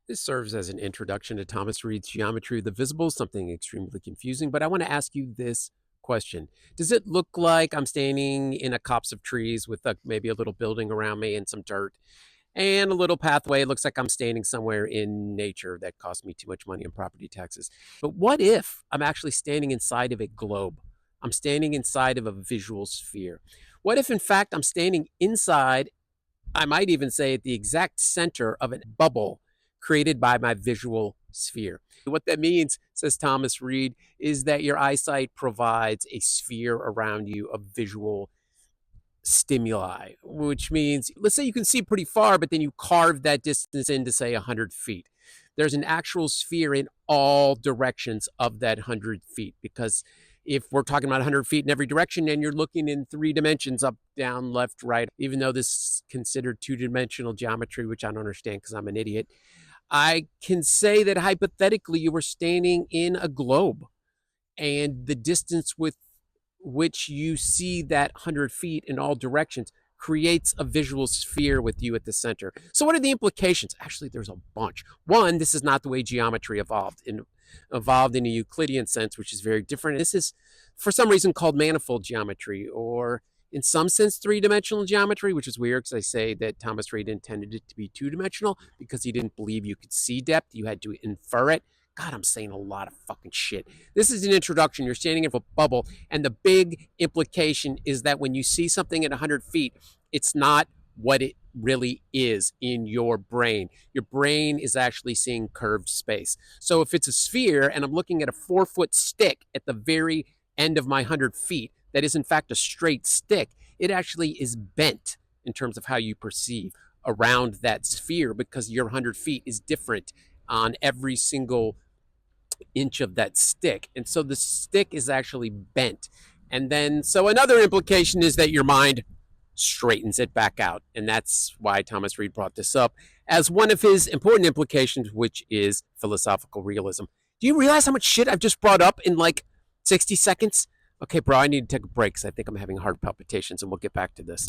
This serves as an introduction to Thomas Reid's Geometry of the Visible, something extremely confusing, but I want to ask you this question. Does it look like I'm standing in a copse of trees with maybe a little building around me and some dirt and a little pathway? It looks like I'm standing somewhere in nature that cost me too much money in property taxes. But what if I'm actually standing inside of a globe? I'm standing inside of a visual sphere. What if, in fact, I'm standing inside, I might even say at the exact center of a bubble created by my visual sphere? What that means, says Thomas Reid, is that your eyesight provides a sphere around you of visual stimuli, which means, let's say you can see pretty far, but then you carve that distance into, say, 100 feet. There's an actual sphere in all directions of that 100 feet, because if we're talking about 100 feet in every direction, then you're looking in three dimensions, up, down, left, right, even though this is considered two-dimensional geometry, which I don't understand because I'm an idiot. I can say that hypothetically you were standing in a globe, and the distance with which you see that 100 feet in all directions creates a visual sphere with you at the center. So what are the implications? Actually, there's a bunch. One, this is not the way geometry evolved in a Euclidean sense, which is very different. This is, for some reason, called manifold geometry, or in some sense, three-dimensional geometry, which is weird because I say that Thomas Reid intended it to be two-dimensional because he didn't believe you could see depth. You had to infer it. God, I'm saying a lot of fucking shit. This is an introduction. You're standing in a bubble, and the big implication is that when you see something at 100 feet, it's not what it really is in your brain. Your brain is actually seeing curved space. So if it's a sphere and I'm looking at a 4-foot stick at the very end of my 100 feet, that is in fact a straight stick, it actually is bent in terms of how you perceive around that sphere, because your 100 feet is different on every single inch of that stick. And so the stick is actually bent. And then, so another implication is that your mind straightens it back out. And that's why Thomas Reid brought this up as one of his important implications, which is philosophical realism. Do you realize how much shit I've just brought up in like 60 seconds? Okay, bro, I need to take a break because I think I'm having heart palpitations, and we'll get back to this.